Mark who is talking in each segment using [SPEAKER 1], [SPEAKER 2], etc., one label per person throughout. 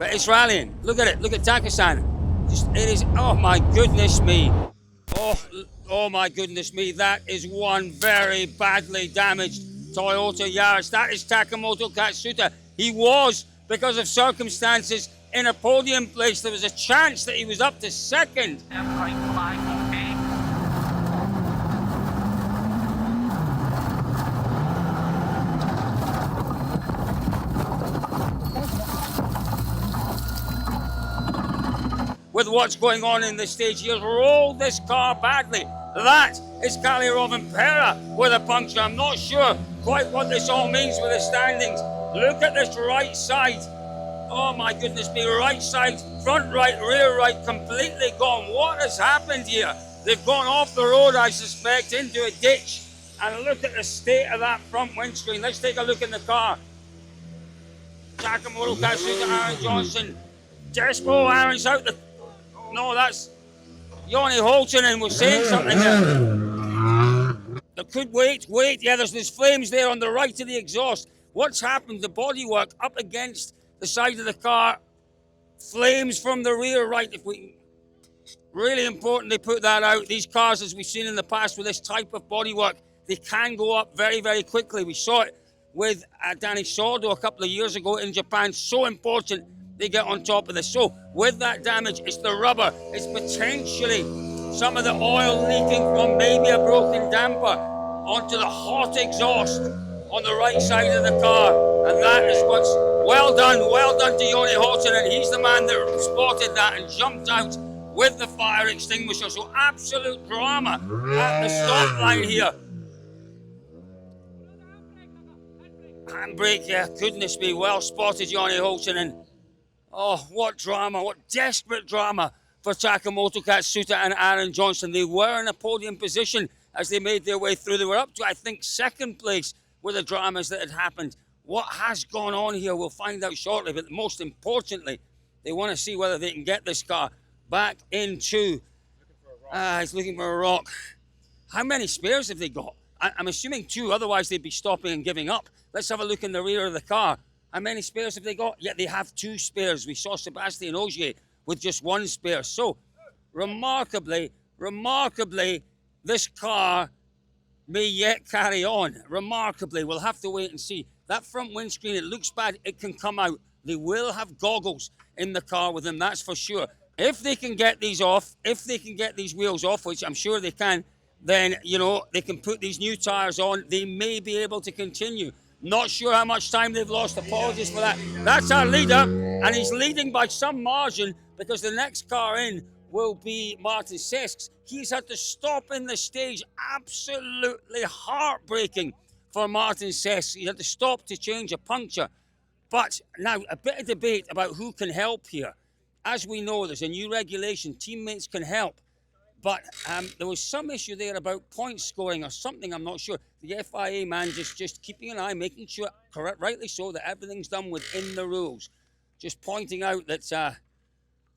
[SPEAKER 1] But it's rallying. Look at it. Look at Takasan. Just, it is, oh my goodness me. Oh my goodness me. That is one very badly damaged Toyota Yaris. That is Takamoto Katsuta. He was, because of circumstances, in a podium place. There was a chance that he was up to second. With what's going on in the stage, he has rolled this car badly. That is Kalle Rovanperä with a puncture. I'm not sure quite what this all means with the standings. Look at this right side. Oh my goodness me, right side, front right, rear right, completely gone. What has happened here? They've gone off the road, I suspect, into a ditch. And look at the state of that front windscreen. Let's take a look in the car. Takamoto Katsuta, Aaron Johnson. Despo, Aaron's out the... No, that's Jonny Holtonen was saying something there. They could wait. Yeah, there's flames there on the right of the exhaust. What's happened? The bodywork up against the side of the car. Flames from the rear right. If we really important they put that out. These cars, as we've seen in the past with this type of bodywork, they can go up very, very quickly. We saw it with Danny Sordo a couple of years ago in Japan. So important they get on top of this. So with that damage, it's the rubber. It's potentially some of the oil leaking from maybe a broken damper onto the hot exhaust on the right side of the car. And that is what's well done to Jonny Holtonen. And he's the man that spotted that and jumped out with the fire extinguisher. So absolute drama at the stop line here. Handbrake, yeah, goodness me, well spotted Jonny Holtonen. Oh, what drama, what desperate drama for Takamoto Katsuta and Aaron Johnson. They were in a podium position as they made their way through. They were up to, I think, second place with the dramas that had happened. What has gone on here, we'll find out shortly. But most importantly, they want to see whether they can get this car back into... he's looking for a rock. How many spares have they got? I'm assuming 2, otherwise they'd be stopping and giving up. Let's have a look in the rear of the car. How many spares have they got? Yeah, they have 2 spares. We saw Sebastian Ogier with just 1 spare. So, remarkably, this car may yet carry on. Remarkably, we'll have to wait and see. That front windscreen, it looks bad. It can come out. They will have goggles in the car with them, that's for sure. If they can get these off, if they can get these wheels off, which I'm sure they can, then, you know, they can put these new tyres on. They may be able to continue. Not sure how much time they've lost. Apologies for that. That's our leader, and he's leading by some margin because the next car in will be Martin Sesks. He's had to stop in the stage. Absolutely heartbreaking for Martin Sesks. He had to stop to change a puncture. But now, a bit of debate about who can help here. As we know, there's a new regulation. Teammates can help. But there was some issue there about point scoring or something, I'm not sure. The FIA man just keeping an eye, making sure, rightly so, that everything's done within the rules. Just pointing out that,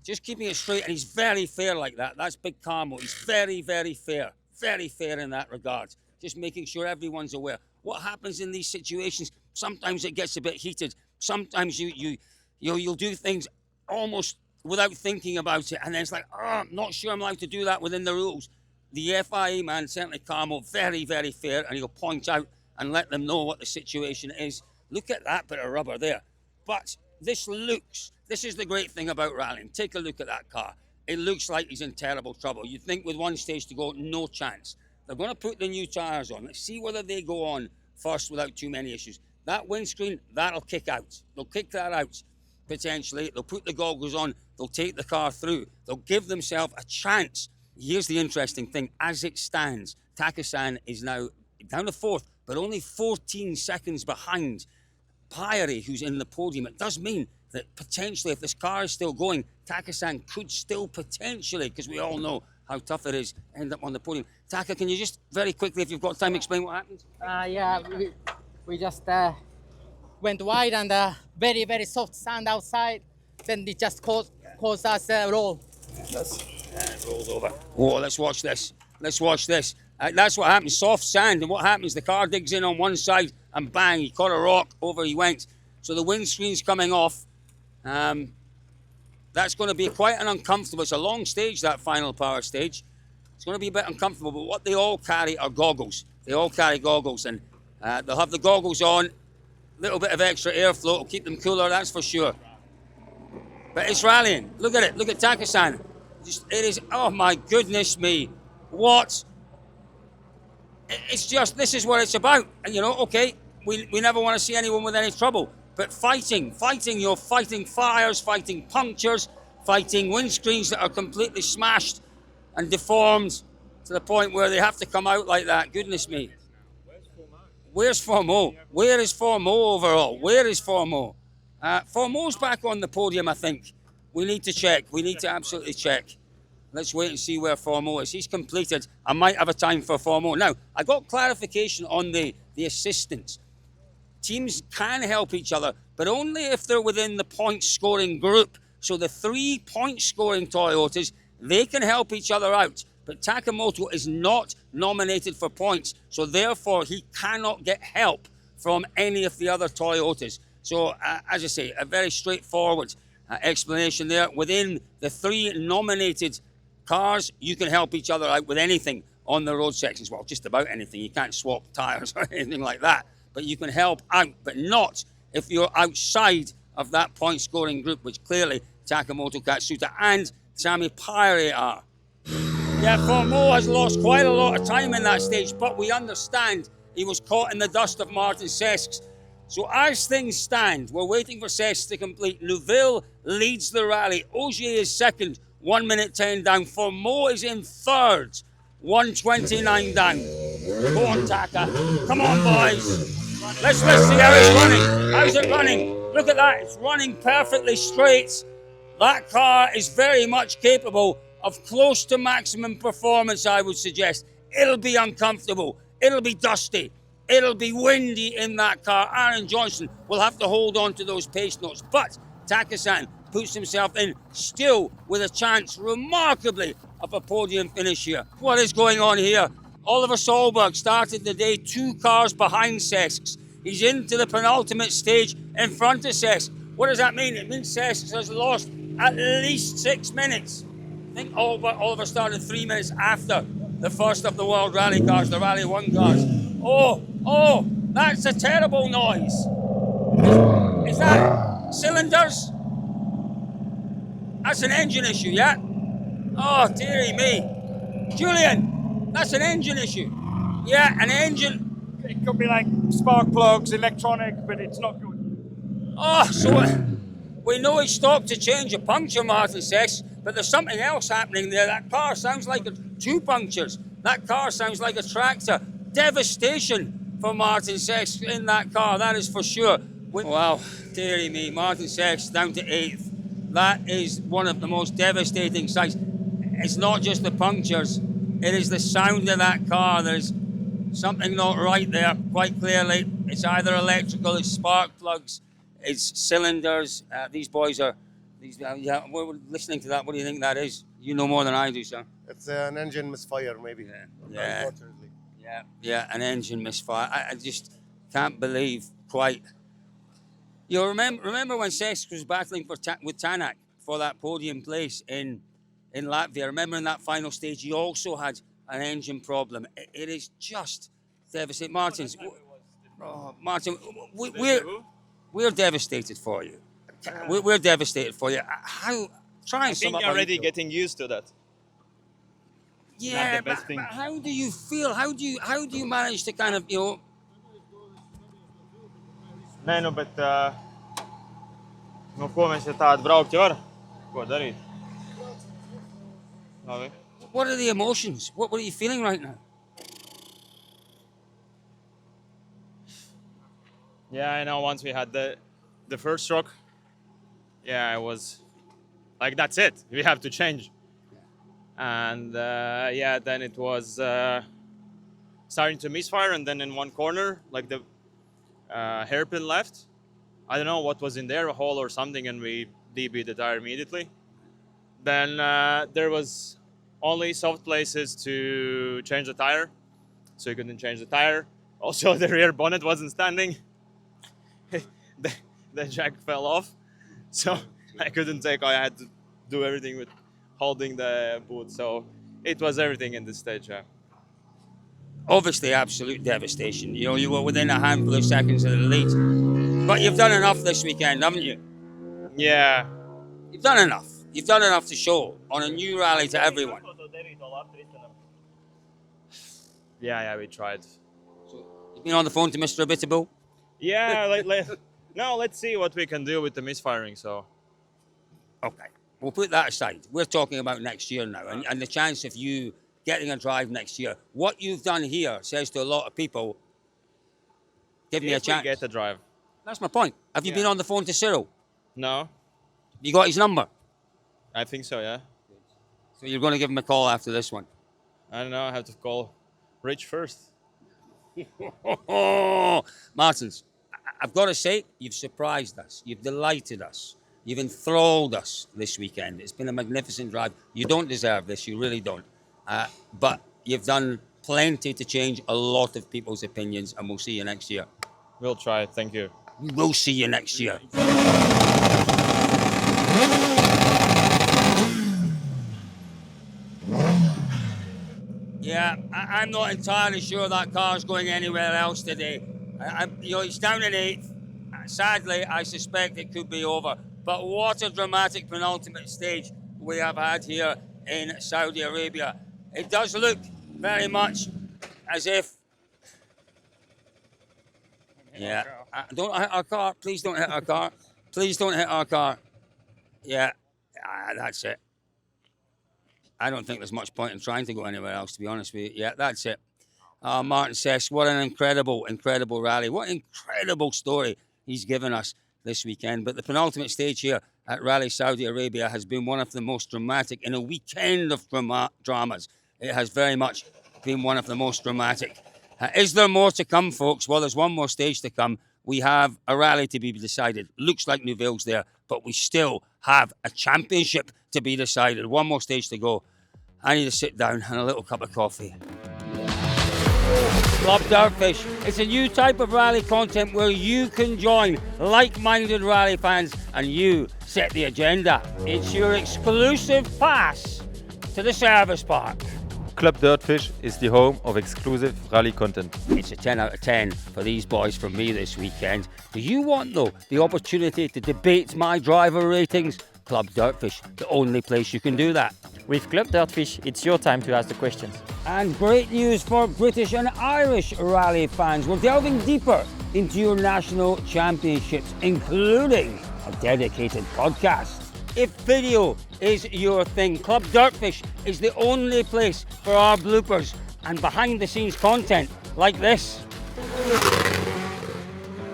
[SPEAKER 1] just keeping it straight, and he's very fair like that. That's Big Carmo. He's very, very fair. Very fair in that regard. Just making sure everyone's aware. What happens in these situations, sometimes it gets a bit heated. Sometimes you'll do things almost without thinking about it, and then it's like, oh, I'm not sure I'm allowed to do that within the rules. The FIA man, certainly Carmo, very, very fair, and he'll point out and let them know what the situation is. Look at that bit of rubber there. But this is the great thing about rallying. Take a look at that car. It looks like he's in terrible trouble. You'd think with 1 stage to go, no chance. They're going to put the new tyres on. Let's see whether they go on first without too many issues. That windscreen, that'll kick out. They'll kick that out. Potentially, they'll put the goggles on, they'll take the car through, they'll give themselves a chance. Here's the interesting thing, as it stands, Takasan is now down to 4th, but only 14 seconds behind Pyre, who's in the podium. It does mean that potentially, if this car is still going, Takasan could still potentially, because we all know how tough it is, end up on the podium. Taka, can you just very quickly, if you've got time, explain what happened?
[SPEAKER 2] Yeah, we just went wide and very, very soft sand outside. Then it just caused us a roll.
[SPEAKER 1] It rolls over. Oh, let's watch this. Let's watch this. That's what happens, soft sand. And what happens, the car digs in on one side and bang, he caught a rock, over he went. So the windscreen's coming off. That's going to be quite an uncomfortable. It's a long stage, that final power stage. It's going to be a bit uncomfortable, but what they all carry are goggles. They all carry goggles, and they'll have the goggles on. A little bit of extra airflow will keep them cooler, that's for sure. But it's rallying. Look at it. Look at Taka-san. It is, oh my goodness me. What? It's just, this is what it's about. And you know, okay, we never want to see anyone with any trouble. But fighting, you're fighting fires, fighting punctures, fighting windscreens that are completely smashed and deformed to the point where they have to come out like that. Goodness me. Where's Formeau? Where is Formeau overall? Where is Formeau? Formeau's back on the podium, I think. We need to check. We need to absolutely check. Let's wait and see where Formeau is. He's completed. I might have a time for Formeau. Now, I got clarification on the assistants. Teams can help each other, but only if they're within the point-scoring group. So the 3 point-scoring Toyotas, they can help each other out. But Takamoto is not nominated for points, so therefore he cannot get help from any of the other Toyotas. So, as I say, a very straightforward explanation there. Within the 3 nominated cars, you can help each other out with anything on the road sections. Well, just about anything. You can't swap tyres or anything like that. But you can help out, but not if you're outside of that point-scoring group, which clearly Takamoto Katsuta and Sami Pyre are. Yeah, Formeau has lost quite a lot of time in that stage, but we understand he was caught in the dust of Martin Sesks. So as things stand, we're waiting for Sesks to complete. Neuville leads the rally. Ogier is second, 1 minute 10 down. Formeau is in third, 1:29 down. Go on, Taka. Come on, boys. Let's see how it's running. How's it running? Look at that. It's running perfectly straight. That car is very much capable of close to maximum performance, I would suggest. It'll be uncomfortable. It'll be dusty. It'll be windy in that car. Aaron Johnson will have to hold on to those pace notes. But Taka-san puts himself in still with a chance, remarkably, of a podium finish here. What is going on here? Oliver Solberg started the day 2 cars behind Sesks. He's into the penultimate stage in front of Sesks. What does that mean? It means Sesks has lost at least 6 minutes. I think Oliver started 3 minutes after the first of the World Rally cars, the Rally 1 cars. Oh, that's a terrible noise. Is that cylinders? That's an engine issue, yeah? Oh, dearie me. Julian, that's an engine issue. Yeah, an engine.
[SPEAKER 3] It could be like spark plugs, electronic, but it's not good.
[SPEAKER 1] Oh, so we know he stopped to change a puncture, Martin says, but there's something else happening there. That car sounds like 2 punctures. That car sounds like a tractor. Devastation for Martin Sesks in that car, that is for sure. Wow, dearie me, Martin Sesks down to 8th. That is one of the most devastating sights. It's not just the punctures, it is the sound of that car. There's something not right there, quite clearly. It's either electrical, it's spark plugs, it's cylinders. These boys are, yeah, we're listening to that. What do you think that is? You know more than I do, sir.
[SPEAKER 4] It's an engine misfire, maybe.
[SPEAKER 1] Yeah.
[SPEAKER 4] Unfortunately.
[SPEAKER 1] Yeah, an engine misfire. I just can't believe quite. You remember when Sesks was battling with Tanak for that podium place in Latvia? Remember in that final stage, he also had an engine problem. It is just devastating. Martin, we're devastated for you. We're devastated for you. How? Try and
[SPEAKER 3] I think you're already getting used to that.
[SPEAKER 1] Yeah, but how do you feel? How do you manage to kind of,
[SPEAKER 3] Nē, nu, bet, nu, ko mēs ja tādu braukt jau var? Ko darīt? Labi.
[SPEAKER 1] What are the emotions? What are you feeling right now?
[SPEAKER 3] Yeah, I know once we had the first stroke, yeah, I was like, that's it. We have to change. And yeah, then it was starting to misfire, and then in one corner, like the hairpin left. I don't know what was in there, a hole or something, and we DB'd the tire immediately. Then there was only soft places to change the tire, so you couldn't change the tire. Also, the rear bonnet wasn't standing. the jack fell off, so I couldn't take. I had to do everything with holding the boot. So it was everything in this stage. Yeah.
[SPEAKER 1] Obviously, absolute devastation. You know, you were within a handful of seconds of the lead. But you've done enough this weekend, haven't you?
[SPEAKER 3] Yeah.
[SPEAKER 1] You've done enough. You've done enough to show on a new rally to everyone.
[SPEAKER 3] Yeah, we tried.
[SPEAKER 1] So, you've been on the phone to Mr. Abitable?
[SPEAKER 3] Yeah, no, let's see what we can do with the misfiring. So,
[SPEAKER 1] Okay, we'll put that aside. We're talking about next year now, and the chance of you getting a drive next year. What you've done here says to a lot of people, give me a chance.
[SPEAKER 3] Get a drive.
[SPEAKER 1] That's my point. Have you been on the phone to Cyril?
[SPEAKER 3] No,
[SPEAKER 1] You got his number?
[SPEAKER 3] I think so. Yeah.
[SPEAKER 1] So you're going to give him a call after this one?
[SPEAKER 3] I don't know. I have to call Rich first.
[SPEAKER 1] Martins, I've got to say, you've surprised us. You've delighted us. You've enthralled us this weekend. It's been a magnificent drive. You don't deserve this. You really don't. But you've done plenty to change a lot of people's opinions, and we'll see you next year.
[SPEAKER 3] We'll try. Thank you.
[SPEAKER 1] We'll see you next year. Yeah, I'm not entirely sure that car's going anywhere else today. It's down in 8th. Sadly, I suspect it could be over. But what a dramatic penultimate stage we have had here in Saudi Arabia. It does look very much as if... Yeah, don't hit our car. Please don't hit our car. Please don't hit our car. Yeah, that's it. I don't think there's much point in trying to go anywhere else, to be honest with you. Yeah, that's it. Martin Sesks, what an incredible, incredible rally. What an incredible story he's given us this weekend. But the penultimate stage here at Rally Saudi Arabia has been one of the most dramatic in a weekend of dramas. It has very much been one of the most dramatic. Is there more to come, folks? Well, there's one more stage to come. We have a rally to be decided. Looks like Neuville's there, but we still have a championship to be decided. One more stage to go. I need to sit down and a little cup of coffee. Club Dirtfish. It's a new type of rally content where you can join like-minded rally fans and you set the agenda. It's your exclusive pass to the service park.
[SPEAKER 5] Club Dirtfish is the home of exclusive rally content.
[SPEAKER 1] It's a 10 out of 10 for these boys from me this weekend. Do you want, though, the opportunity to debate my driver ratings? Club Dirtfish, the only place you can do that.
[SPEAKER 6] With Club Dirtfish, it's your time to ask the questions.
[SPEAKER 1] And great news for British and Irish rally fans. We're delving deeper into your national championships, including a dedicated podcast. If video is your thing, Club Dirtfish is the only place for our bloopers and behind-the-scenes content like this.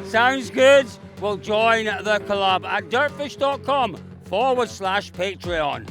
[SPEAKER 1] Sounds good? Well, join the club at dirtfish.com/Patreon.